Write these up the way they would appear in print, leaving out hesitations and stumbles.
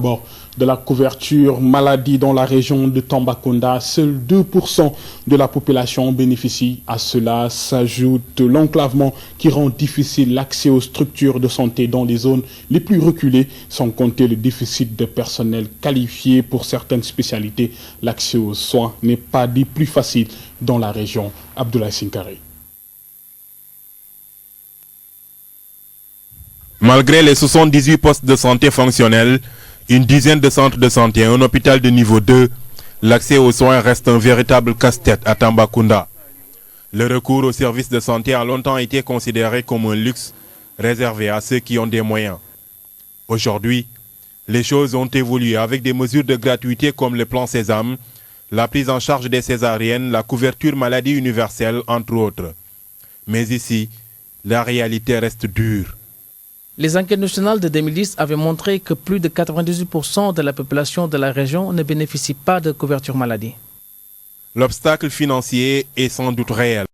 Bon, de la couverture maladie dans la région de Tambacounda, seuls 2% de la population bénéficie. À cela s'ajoute l'enclavement qui rend difficile l'accès aux structures de santé dans les zones les plus reculées, sans compter le déficit de personnel qualifié pour certaines spécialités. L'accès aux soins n'est pas des plus faciles dans la région. Abdoulaye Sinkare. Malgré les 78 postes de santé fonctionnels, une dizaine de centres de santé et un hôpital de niveau 2, l'accès aux soins reste un véritable casse-tête à Tambacounda. Le recours aux services de santé a longtemps été considéré comme un luxe réservé à ceux qui ont des moyens. Aujourd'hui, les choses ont évolué avec des mesures de gratuité comme le plan Sésame, la prise en charge des césariennes, la couverture maladie universelle, entre autres. Mais ici, la réalité reste dure. Les enquêtes nationales de 2010 avaient montré que plus de 98% de la population de la région ne bénéficie pas de couverture maladie. L'obstacle financier est sans doute réel,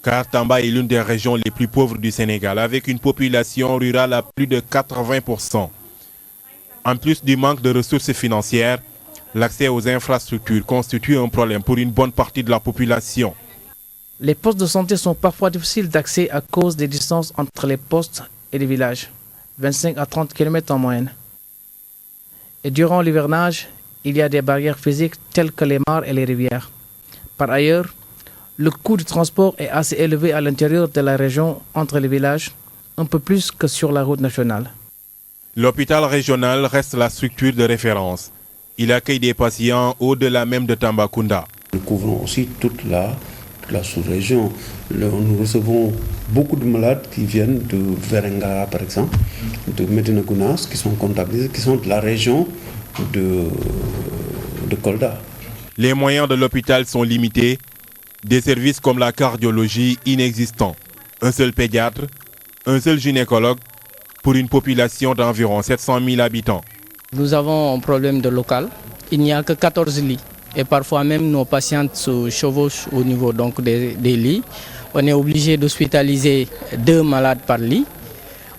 car Tamba est l'une des régions les plus pauvres du Sénégal, avec une population rurale à plus de 80%. En plus du manque de ressources financières, l'accès aux infrastructures constitue un problème pour une bonne partie de la population. Les postes de santé sont parfois difficiles d'accès à cause des distances entre les postes et les villages, 25 à 30 km en moyenne. Et durant l'hivernage, il y a des barrières physiques telles que les mares et les rivières. Par ailleurs, le coût du transport est assez élevé à l'intérieur de la région entre les villages, un peu plus que sur la route nationale. L'hôpital régional reste la structure de référence. Il accueille des patients au-delà même de Tambacounda. Nous couvrons aussi toute la sous-région. Nous recevons beaucoup de malades qui viennent de Vélingara, par exemple, de Médina Gounass, qui sont comptabilisés, qui sont de la région de Kolda. Les moyens de l'hôpital sont limités, des services comme la cardiologie inexistants. Un seul pédiatre, un seul gynécologue pour une population d'environ 700 000 habitants. Nous avons un problème de local. Il n'y a que 14 lits. Et parfois même nos patientes se chevauchent au niveau donc des lits. On est obligé d'hospitaliser 2 malades par lit.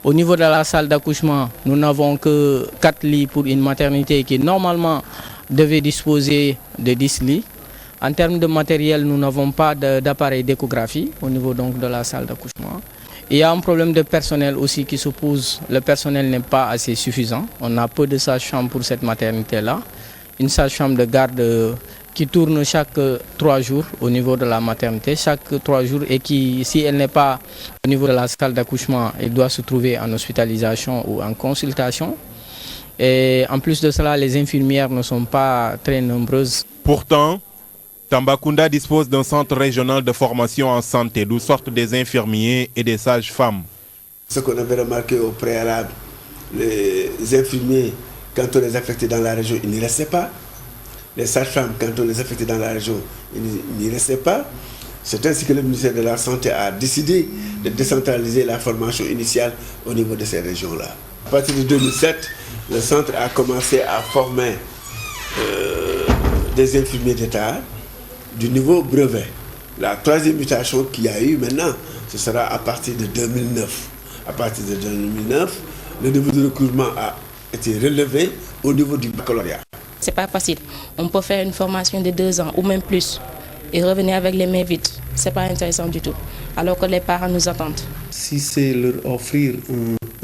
Au niveau de la salle d'accouchement, nous n'avons que 4 lits pour une maternité qui normalement devait disposer de 10 lits. En termes de matériel, nous n'avons pas d'appareil d'échographie au niveau donc de la salle d'accouchement. Il y a un problème de personnel aussi qui se pose. Le personnel n'est pas assez suffisant. On a peu de sages-femmes pour cette maternité-là. Une sage-femme de garde qui tourne chaque 3 jours au niveau de la maternité, chaque 3 jours, et qui, si elle n'est pas au niveau de la salle d'accouchement, elle doit se trouver en hospitalisation ou en consultation. Et en plus de cela, les infirmières ne sont pas très nombreuses. Pourtant, Tambacounda dispose d'un centre régional de formation en santé, d'où sortent des infirmiers et des sages-femmes. Ce qu'on avait remarqué au préalable, les infirmiers, quand on les affectait dans la région, ils n'y restaient pas. Les sages-femmes, quand on les affectait dans la région, ils n'y restaient pas. C'est ainsi que le ministère de la Santé a décidé de décentraliser la formation initiale au niveau de ces régions-là. À partir de 2007, le centre a commencé à former des infirmiers d'État du niveau brevet. La 3e mutation qu'il y a eu maintenant, ce sera à partir de 2009. À partir de 2009, le niveau de recrutement a été relevé au niveau du baccalauréat. C'est pas facile. On peut faire une formation de 2 ans ou même plus et revenir avec les mains vides. C'est pas intéressant du tout. Alors que les parents nous attendent. Si c'est leur offrir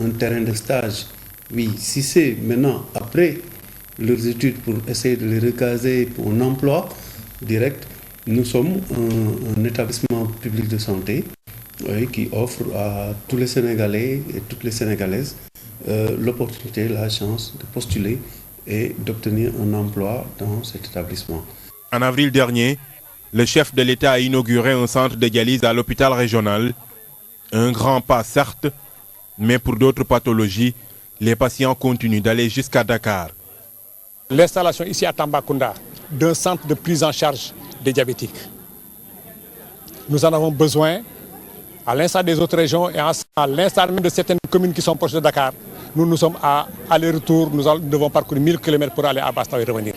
un terrain de stage, oui. Si c'est maintenant, après leurs études, pour essayer de les recaser pour un emploi direct, nous sommes un établissement public de santé qui offre à tous les Sénégalais et toutes les Sénégalaises l'opportunité, la chance de postuler et d'obtenir un emploi dans cet établissement. En avril dernier, le chef de l'État a inauguré un centre de dialyse à l'hôpital régional. Un grand pas certes, mais pour d'autres pathologies, les patients continuent d'aller jusqu'à Dakar. L'installation ici à Tambacounda d'un centre de prise en charge des diabétiques. Nous en avons besoin, à l'instar des autres régions et à l'instar même de certaines communes qui sont proches de Dakar. Nous sommes à aller-retour, nous devons parcourir 1000 km pour aller à Bastau et revenir.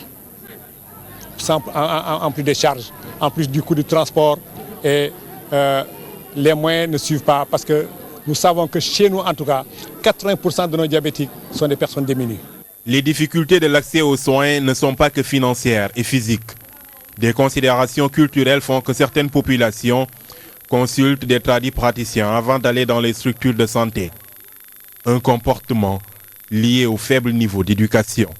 En plus des charges, en plus du coût du transport, et les moyens ne suivent pas parce que nous savons que chez nous, en tout cas, 80% de nos diabétiques sont des personnes démunies. Les difficultés de l'accès aux soins ne sont pas que financières et physiques. Des considérations culturelles font que certaines populations consultent des tradipraticiens avant d'aller dans les structures de santé. Un comportement lié au faible niveau d'éducation.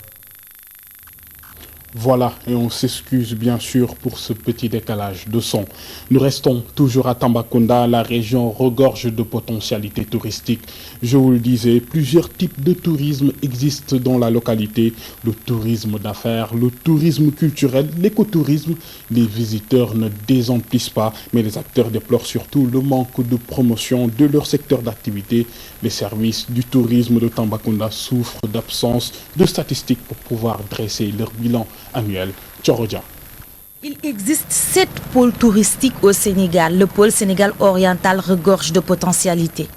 Voilà, et on s'excuse bien sûr pour ce petit décalage de son. Nous restons toujours à Tambacounda, la région regorge de potentialités touristiques. Je vous le disais, plusieurs types de tourisme existent dans la localité. Le tourisme d'affaires, le tourisme culturel, l'écotourisme. Les visiteurs ne désemplissent pas, mais les acteurs déplorent surtout le manque de promotion de leur secteur d'activité. Les services du tourisme de Tambacounda souffrent d'absence de statistiques pour pouvoir dresser leur bilan annuel. Tchorodia. Il existe 7 pôles touristiques au Sénégal. Le pôle Sénégal oriental regorge de potentialités.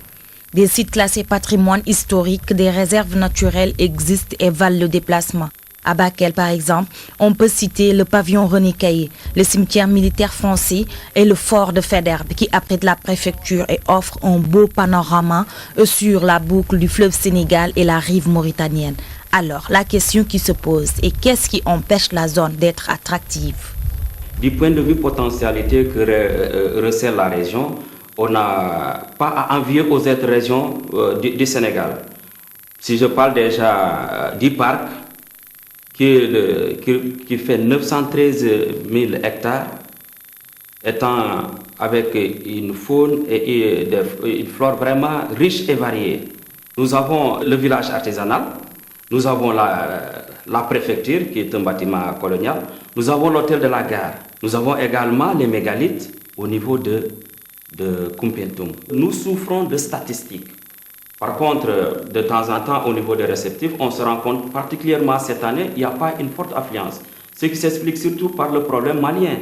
Des sites classés patrimoine historique, des réserves naturelles existent et valent le déplacement. À Bakel, par exemple, on peut citer le pavillon René Caillé, le cimetière militaire français et le fort de Faidherbe qui abrite la préfecture et offre un beau panorama sur la boucle du fleuve Sénégal et la rive mauritanienne. Alors, la question qui se pose est qu'est-ce qui empêche la zone d'être attractive? Du point de vue potentialité que recèle la région, on n'a pas à envier aux autres régions du Sénégal. Si je parle déjà du parc, qui fait 913 000 hectares, étant avec une faune et une flore vraiment riche et variée. Nous avons le village artisanal, nous avons la préfecture qui est un bâtiment colonial, nous avons l'hôtel de la gare, nous avons également les mégalithes au niveau de Koumpentoum. Nous souffrons de statistiques. Par contre, de temps en temps, au niveau des réceptifs, on se rend compte, particulièrement cette année, il n'y a pas une forte affluence. Ce qui s'explique surtout par le problème malien.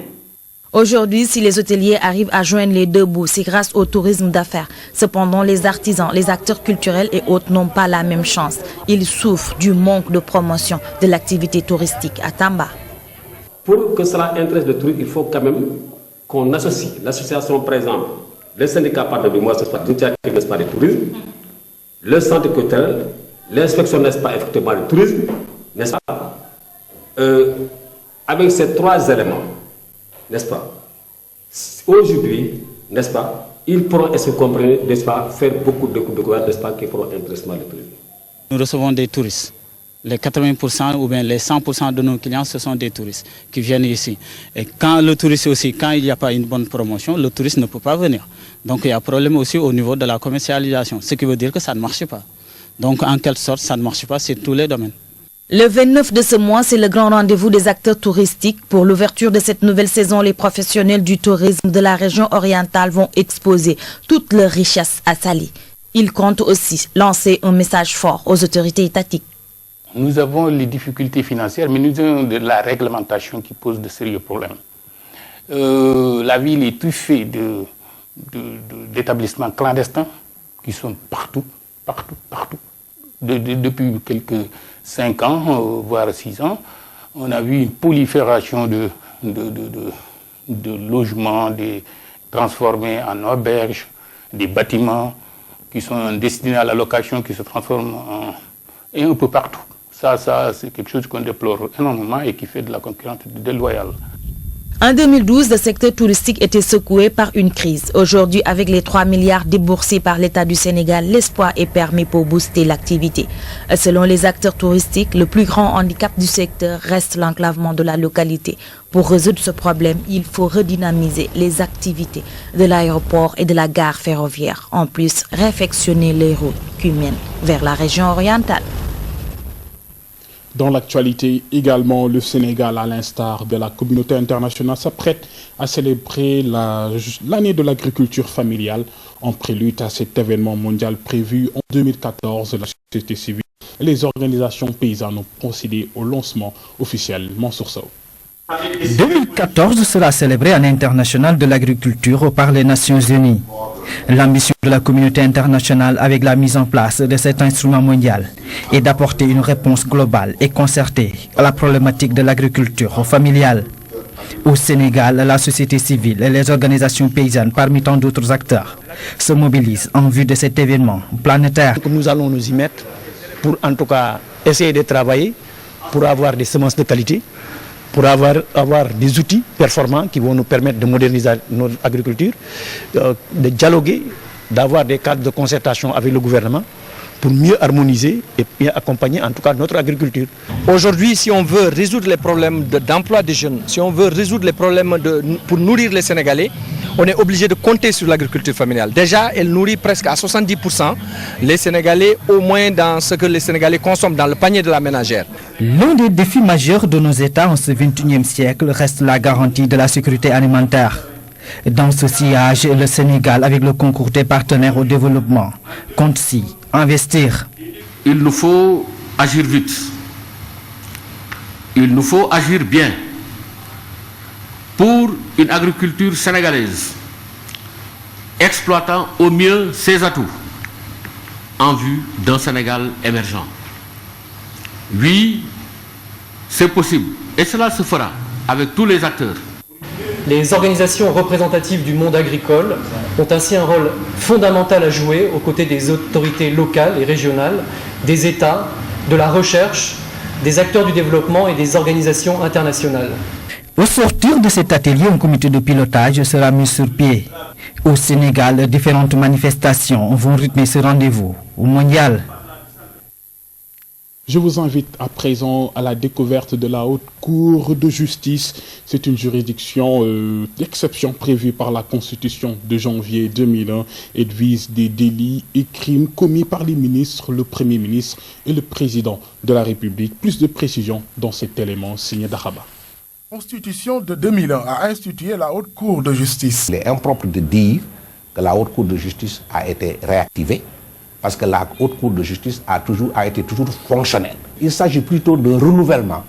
Aujourd'hui, si les hôteliers arrivent à joindre les deux bouts, c'est grâce au tourisme d'affaires. Cependant, les artisans, les acteurs culturels et autres n'ont pas la même chance. Ils souffrent du manque de promotion de l'activité touristique à Tamba. Pour que cela intéresse le tourisme, il faut quand même qu'on associe l'association, par exemple, les syndicats partenaires, moi, c'est pas d'initiative, n'est-ce pas, de tourisme, le centre culturel, l'inspection, n'est-ce pas, effectivement, du tourisme, n'est-ce pas, avec ces 3 éléments, n'est-ce pas, aujourd'hui, n'est-ce pas, ils pourront, est-ce que vous comprenez, n'est-ce pas, faire beaucoup de découvertes, n'est-ce pas, qui feront intéresser le tourisme. Nous recevons des touristes. Les 80% ou bien les 100% de nos clients, ce sont des touristes qui viennent ici. Et quand le touriste aussi, quand il n'y a pas une bonne promotion, le touriste ne peut pas venir. Donc il y a un problème aussi au niveau de la commercialisation, ce qui veut dire que ça ne marche pas. Donc en quelque sorte, ça ne marche pas sur tous les domaines. Le 29 de ce mois, c'est le grand rendez-vous des acteurs touristiques. Pour l'ouverture de cette nouvelle saison, les professionnels du tourisme de la région orientale vont exposer toute leur richesse à Saly. Ils comptent aussi lancer un message fort aux autorités étatiques. Nous avons les difficultés financières, mais nous avons de la réglementation qui pose de sérieux problèmes. La ville est truffée d'établissements clandestins qui sont partout. Depuis quelques 5 ans, voire 6 ans, on a vu une prolifération de logements transformés en auberges, des bâtiments qui sont destinés à la location, qui se transforment et un peu partout. Ça, c'est quelque chose qu'on déplore énormément et qui fait de la concurrence déloyale. En 2012, le secteur touristique était secoué par une crise. Aujourd'hui, avec les 3 milliards déboursés par l'État du Sénégal, l'espoir est permis pour booster l'activité. Selon les acteurs touristiques, le plus grand handicap du secteur reste l'enclavement de la localité. Pour résoudre ce problème, il faut redynamiser les activités de l'aéroport et de la gare ferroviaire. En plus, réfectionner les routes qui mènent vers la région orientale. Dans l'actualité également, le Sénégal, à l'instar de la communauté internationale, s'apprête à célébrer l'année de l'agriculture familiale. En prélude à cet événement mondial prévu en 2014, la société civile et les organisations paysannes ont procédé au lancement officiel. Mansour Sow. 2014 sera célébré en international de l'agriculture par les Nations Unies. L'ambition de la communauté internationale avec la mise en place de cet instrument mondial est d'apporter une réponse globale et concertée à la problématique de l'agriculture familiale. Au Sénégal, la société civile et les organisations paysannes, parmi tant d'autres acteurs, se mobilisent en vue de cet événement planétaire. Nous allons nous y mettre pour en tout cas essayer de travailler pour avoir des semences de qualité, pour avoir des outils performants qui vont nous permettre de moderniser notre agriculture, de dialoguer, d'avoir des cadres de concertation avec le gouvernement pour mieux harmoniser et bien accompagner en tout cas notre agriculture. Aujourd'hui, si on veut résoudre les problèmes d'emploi des jeunes, si on veut résoudre les problèmes pour nourrir les Sénégalais, on est obligé de compter sur l'agriculture familiale. Déjà, elle nourrit presque à 70% les Sénégalais, au moins dans ce que les Sénégalais consomment dans le panier de la ménagère. L'un des défis majeurs de nos États en ce XXIe siècle reste la garantie de la sécurité alimentaire. Dans ce sillage, le Sénégal, avec le concours des partenaires au développement, compte s'y investir. Il nous faut agir vite. Il nous faut agir bien pour une agriculture sénégalaise exploitant au mieux ses atouts en vue d'un Sénégal émergent. Oui, c'est possible et cela se fera avec tous les acteurs. Les organisations représentatives du monde agricole ont ainsi un rôle fondamental à jouer aux côtés des autorités locales et régionales, des États, de la recherche, des acteurs du développement et des organisations internationales. Au sortir de cet atelier, un comité de pilotage sera mis sur pied. Au Sénégal, différentes manifestations vont rythmer ce rendez-vous mondial. Je vous invite à présent à la découverte de la Haute Cour de justice. C'est une juridiction d'exception prévue par la Constitution de janvier 2001 et vise des délits et crimes commis par les ministres, le Premier ministre et le Président de la République. Plus de précisions dans cet élément signé d'Araba. La Constitution de 2001 a institué la Haute Cour de justice. Il est impropre de dire que la Haute Cour de justice a été réactivée, parce que la Haute Cour de justice a été toujours fonctionnelle. Il s'agit plutôt d'un renouvellement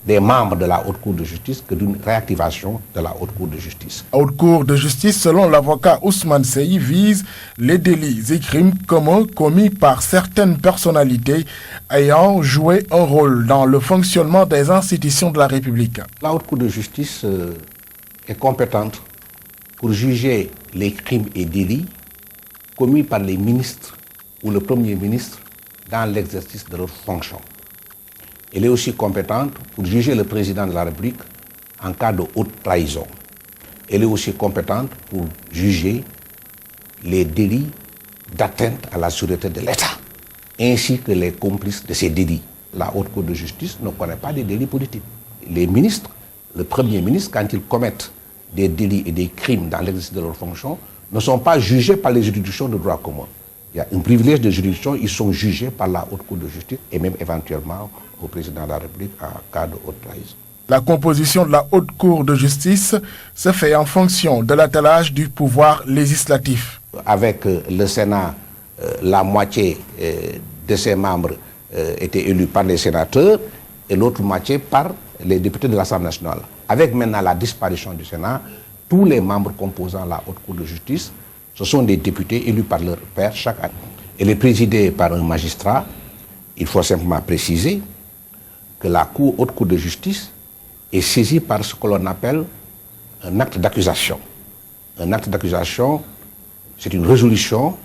des membres de la Haute Cour de justice que d'une réactivation de la Haute Cour de justice. La Haute Cour de justice, selon l'avocat Ousmane Sey, vise les délits et crimes communs commis par certaines personnalités ayant joué un rôle dans le fonctionnement des institutions de la République. La Haute Cour de justice est compétente pour juger les crimes et délits commis par les ministres ou le Premier ministre dans l'exercice de leurs fonctions. Elle est aussi compétente pour juger le président de la République en cas de haute trahison. Elle est aussi compétente pour juger les délits d'atteinte à la sûreté de l'État, ainsi que les complices de ces délits. La Haute Cour de justice ne connaît pas des délits politiques. Les ministres, le Premier ministre, quand ils commettent des délits et des crimes dans l'exercice de leurs fonctions, ne sont pas jugés par les juridictions de droit commun. Il y a un privilège de juridiction, ils sont jugés par la Haute Cour de justice et même éventuellement au président de la République en cas de haute trahison. La composition de la Haute Cour de justice se fait en fonction de l'attelage du pouvoir législatif. Avec le Sénat, la moitié de ses membres étaient élus par les sénateurs et l'autre moitié par les députés de l'Assemblée nationale. Avec maintenant la disparition du Sénat, tous les membres composant la Haute Cour de justice, ce sont des députés élus par leur père chaque année. Elle est présidée par un magistrat. Il faut simplement préciser que la Haute Cour de justice est saisie par ce que l'on appelle un acte d'accusation. Un acte d'accusation, c'est une résolution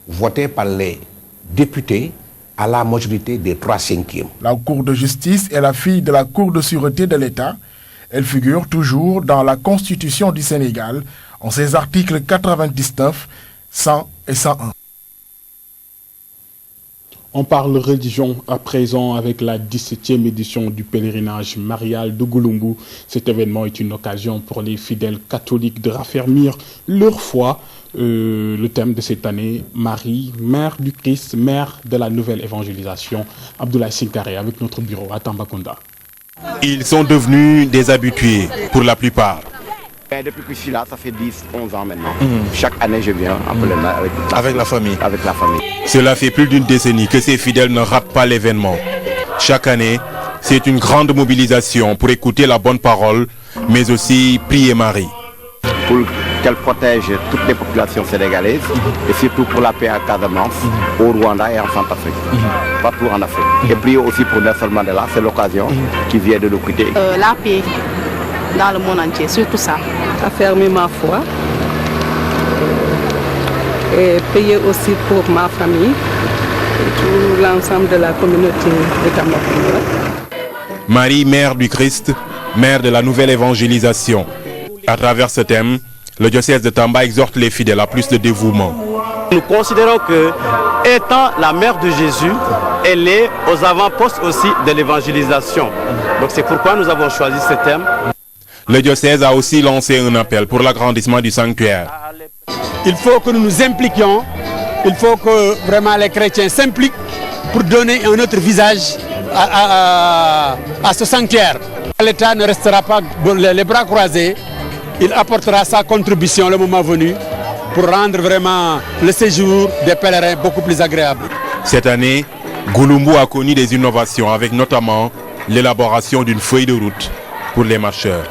votée par les députés à la majorité des 3/5. La Cour de justice est la fille de la Cour de sûreté de l'État. Elle figure toujours dans la Constitution du Sénégal, en ses articles 99, 100 et 101. On parle religion à présent avec la 17e édition du pèlerinage marial de Gouloumbou. Cet événement est une occasion pour les fidèles catholiques de raffermir leur foi. Le thème de cette année, Marie, mère du Christ, mère de la nouvelle évangélisation. Abdoulaye Sinkaré avec notre bureau à Tambacounda. Ils sont devenus des habitués pour la plupart. Depuis que je suis là, ça fait 10-11 ans maintenant. Chaque année, je viens en pèlerinage avec la famille. Avec la famille. Cela fait plus d'une décennie que ces fidèles ne ratent pas l'événement. Chaque année, c'est une grande mobilisation pour écouter la bonne parole, mais aussi prier Marie. Pour qu'elle protège toutes les populations sénégalaises et surtout pour la paix à Casamance, au Rwanda et en Centrafrique, partout en Afrique. Et prier aussi pour Nelson Mandela, c'est l'occasion qui vient de nous quitter. La paix dans le monde entier, surtout ça. Affermer ma foi et payer aussi pour ma famille tout l'ensemble de la communauté de Tambacounda. Marie, mère du Christ, mère de la nouvelle évangélisation. À travers ce thème, le diocèse de Tamba exhorte les fidèles à plus de dévouement. Nous considérons que, étant la mère de Jésus, elle est aux avant-postes aussi de l'évangélisation. Donc c'est pourquoi nous avons choisi ce thème. Le diocèse a aussi lancé un appel pour l'agrandissement du sanctuaire. Il faut que nous nous impliquions, il faut que vraiment les chrétiens s'impliquent pour donner un autre visage à ce sanctuaire. L'État ne restera pas les bras croisés, il apportera sa contribution le moment venu pour rendre vraiment le séjour des pèlerins beaucoup plus agréable. Cette année, Gouloumbou a connu des innovations avec notamment l'élaboration d'une feuille de route pour les marcheurs.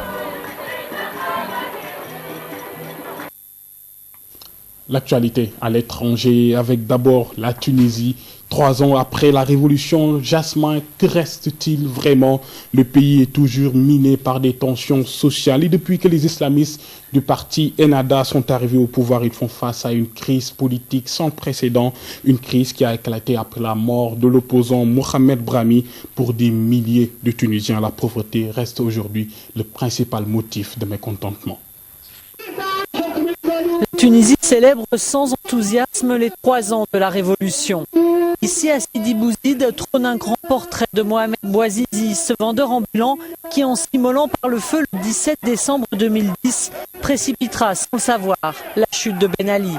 L'actualité à l'étranger avec d'abord la Tunisie. 3 ans après la révolution, Jasmin, que reste-t-il vraiment? Le pays est toujours miné par des tensions sociales et depuis que les islamistes du parti Ennahda sont arrivés au pouvoir, ils font face à une crise politique sans précédent, une crise qui a éclaté après la mort de l'opposant Mohamed Brahmi. Pour des milliers de Tunisiens, la pauvreté reste aujourd'hui le principal motif de mécontentement. La Tunisie célèbre sans enthousiasme les 3 ans de la Révolution. Ici, à Sidi Bouzid, trône un grand portrait de Mohamed Bouazizi, ce vendeur ambulant qui, en s'immolant par le feu le 17 décembre 2010, précipitera, sans le savoir, la chute de Ben Ali.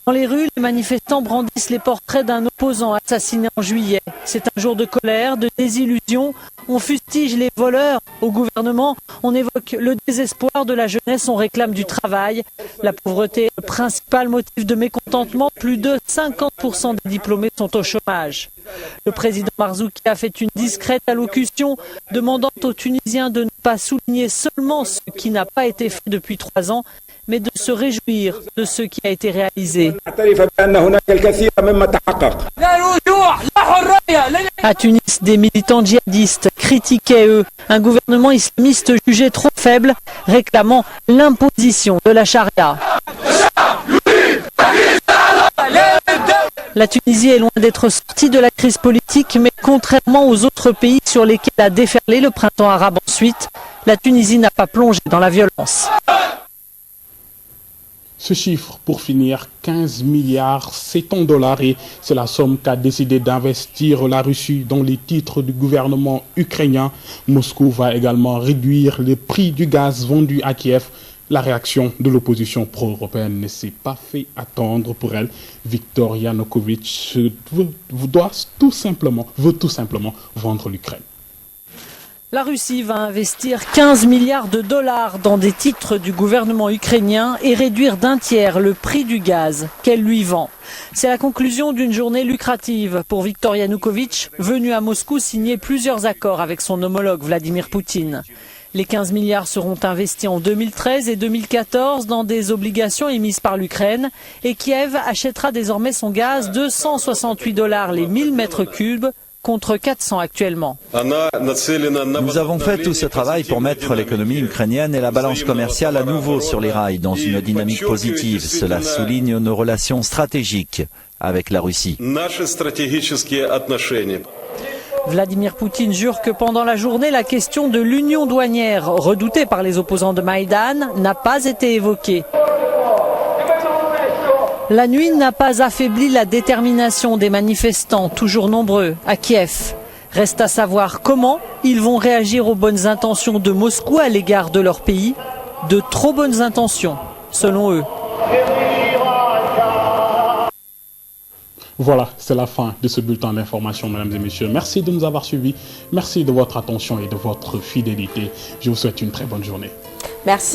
Dans les rues, les manifestants brandissent les portraits d'un opposant assassiné en juillet. C'est un jour de colère, de désillusion. On fustige les voleurs au gouvernement. On évoque le désespoir de la jeunesse. On réclame du travail. La pauvreté est le principal motif de mécontentement. Plus de 50% des diplômés sont au chômage. Le président Marzouki a fait une discrète allocution demandant aux Tunisiens de ne pas souligner seulement ce qui n'a pas été fait depuis 3 ans, mais de se réjouir de ce qui a été réalisé. À Tunis, des militants djihadistes critiquaient, eux, un gouvernement islamiste jugé trop faible, réclamant l'imposition de la charia. La Tunisie est loin d'être sortie de la crise politique, mais contrairement aux autres pays sur lesquels a déferlé le printemps arabe ensuite, la Tunisie n'a pas plongé dans la violence. Ce chiffre, pour finir, 15 milliards, c'est en dollars et c'est la somme qu'a décidé d'investir la Russie dans les titres du gouvernement ukrainien. Moscou va également réduire le prix du gaz vendu à Kiev. La réaction de l'opposition pro-européenne ne s'est pas fait attendre pour elle. Viktor Yanukovych veut tout simplement vendre l'Ukraine. La Russie va investir 15 milliards de dollars dans des titres du gouvernement ukrainien et réduire d'1 tiers le prix du gaz qu'elle lui vend. C'est la conclusion d'une journée lucrative pour Viktor Yanukovych, venu à Moscou signer plusieurs accords avec son homologue Vladimir Poutine. Les 15 milliards seront investis en 2013 et 2014 dans des obligations émises par l'Ukraine et Kiev achètera désormais son gaz $268 les 1000 mètres cubes contre 400 actuellement. Nous avons fait tout ce travail pour mettre l'économie ukrainienne et la balance commerciale à nouveau sur les rails dans une dynamique positive. Cela souligne nos relations stratégiques avec la Russie. Vladimir Poutine jure que pendant la journée, la question de l'union douanière, redoutée par les opposants de Maïdan, n'a pas été évoquée. La nuit n'a pas affaibli la détermination des manifestants, toujours nombreux, à Kiev. Reste à savoir comment ils vont réagir aux bonnes intentions de Moscou à l'égard de leur pays. De trop bonnes intentions, selon eux. Voilà, c'est la fin de ce bulletin d'information, mesdames et messieurs. Merci de nous avoir suivis. Merci de votre attention et de votre fidélité. Je vous souhaite une très bonne journée. Merci.